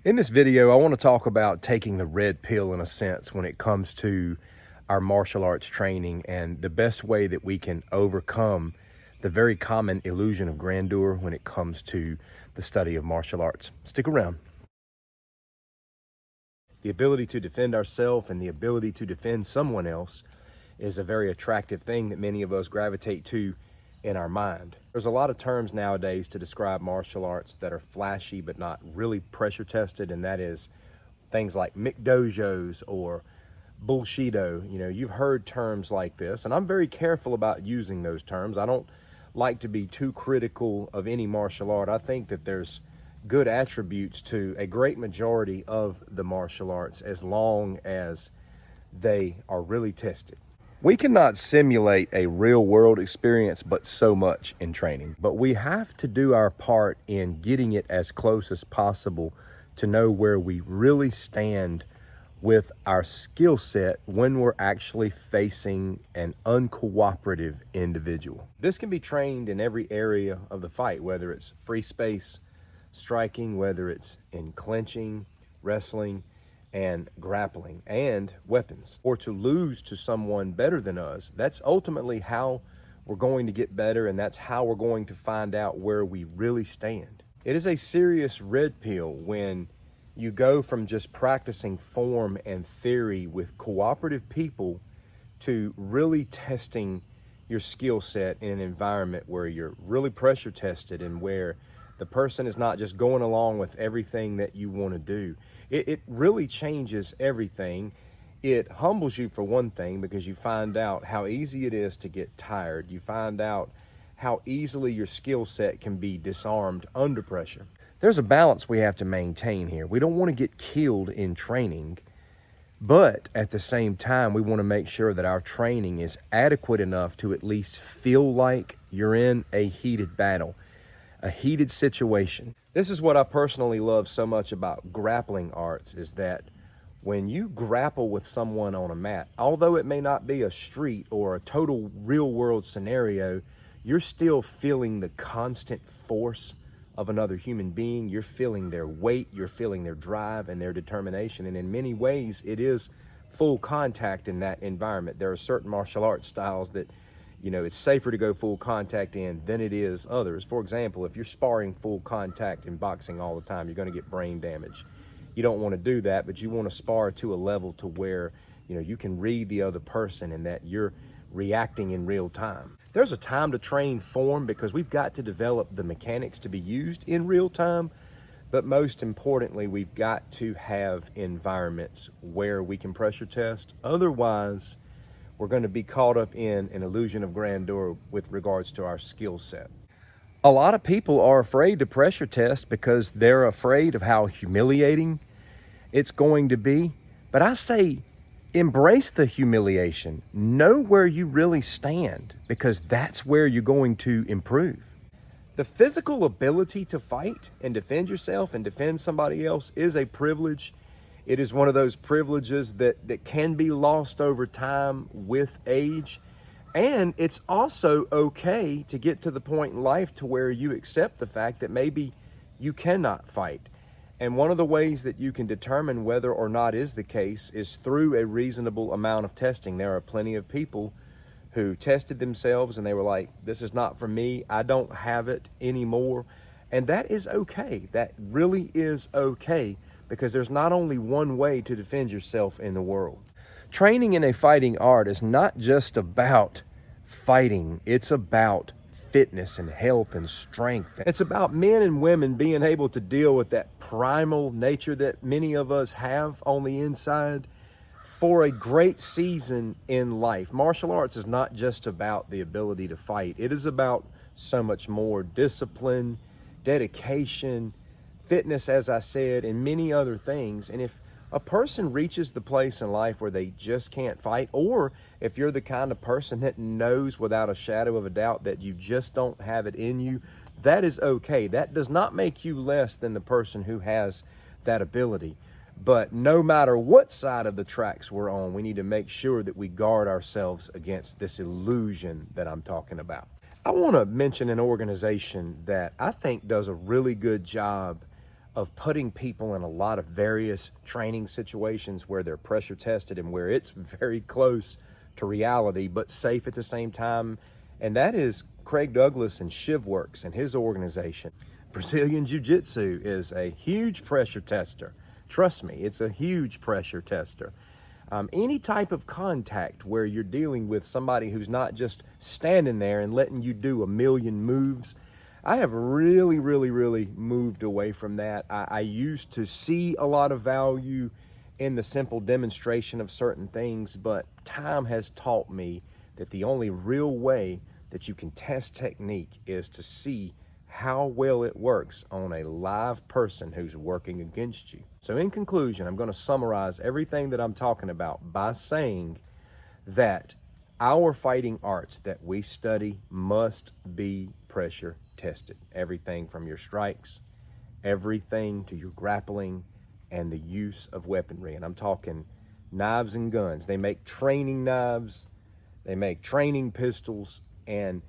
In this video, I want to talk about taking the red pill in a sense when it comes to our martial arts training and the best way that we can overcome the very common illusion of grandeur when it comes to the study of martial arts. Stick around. The ability to defend ourselves and the ability to defend someone else is a very attractive thing that many of us gravitate to in our mind. There's a lot of terms nowadays to describe martial arts that are flashy but not really pressure tested, and that is things like McDojos or Bullshido. You know, you've heard terms like this, and I'm very careful about using those terms. I don't like to be too critical of any martial art. I think that there's good attributes to a great majority of the martial arts as long as they are really tested. We cannot simulate a real world experience but so much in training, but we have to do our part in getting it as close as possible to know where we really stand with our skill set when we're actually facing an uncooperative individual. This can be trained in every area of the fight, whether it's free space striking, whether it's in clinching, wrestling, and grappling, and weapons. Or to lose to someone better than us, that's ultimately how we're going to get better, and that's how we're going to find out where we really stand. It is a serious red pill when you go from just practicing form and theory with cooperative people to really testing your skill set in an environment where you're really pressure tested and where the person is not just going along with everything that you want to do. It really changes everything. It humbles you for one thing, because you find out how easy it is to get tired. You find out how easily your skill set can be disarmed under pressure. There's a balance we have to maintain here. We don't want to get killed in training, but at the same time, we want to make sure that our training is adequate enough to at least feel like you're in a heated battle, a heated situation. This is what I personally love so much about grappling arts, is that when you grapple with someone on a mat, although it may not be a street or a total real world scenario, you're still feeling the constant force of another human being. You're feeling their weight, you're feeling their drive and their determination. And in many ways, it is full contact in that environment. There are certain martial arts styles that, you know, it's safer to go full contact in than it is others. For example, if you're sparring full contact in boxing all the time, you're going to get brain damage. You don't want to do that, but you want to spar to a level to where, you know, you can read the other person and that you're reacting in real time. There's a time to train form because we've got to develop the mechanics to be used in real time. But most importantly, we've got to have environments where we can pressure test. Otherwise, we're going to be caught up in an illusion of grandeur with regards to our skill set. A lot of people are afraid to pressure test because they're afraid of how humiliating it's going to be. But I say, embrace the humiliation. Know where you really stand, because that's where you're going to improve. The physical ability to fight and defend yourself and defend somebody else is a privilege. It is one of those privileges that can be lost over time with age. And it's also okay to get to the point in life to where you accept the fact that maybe you cannot fight. And one of the ways that you can determine whether or not is the case is through a reasonable amount of testing. There are plenty of people who tested themselves and they were like, this is not for me, I don't have it anymore. And that is okay. That really is okay, because there's not only one way to defend yourself in the world. Training in a fighting art is not just about fighting, it's about fitness and health and strength. It's about men and women being able to deal with that primal nature that many of us have on the inside for a great season in life. Martial arts is not just about the ability to fight. It is about so much more: discipline, dedication, fitness, as I said, and many other things. And if a person reaches the place in life where they just can't fight, or if you're the kind of person that knows without a shadow of a doubt that you just don't have it in you, that is okay. That does not make you less than the person who has that ability. But no matter what side of the tracks we're on, we need to make sure that we guard ourselves against this illusion that I'm talking about. I want to mention an organization that I think does a really good job of putting people in a lot of various training situations where they're pressure tested and where it's very close to reality, but safe at the same time. And that is Craig Douglas and ShivWorks and his organization. Brazilian Jiu-Jitsu is a huge pressure tester. Trust me, it's a huge pressure tester. Any type of contact where you're dealing with somebody who's not just standing there and letting you do a million moves. I have really moved away from that. I used to see a lot of value in the simple demonstration of certain things, but time has taught me that the only real way that you can test technique is to see how well it works on a live person who's working against you. So in conclusion, I'm going to summarize everything that I'm talking about by saying that our fighting arts that we study must be pressure tested. Everything from your strikes, everything to your grappling, and the use of weaponry. And I'm talking knives and guns. They make training knives, they make training pistols, and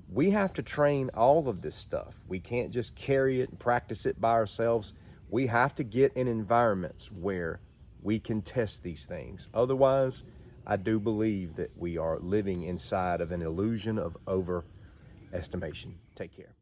we have to train all of this stuff. We can't just carry it and practice it by ourselves. We have to get in environments where we can test these things. Otherwise, I do believe that we are living inside of an illusion of overestimation. Take care.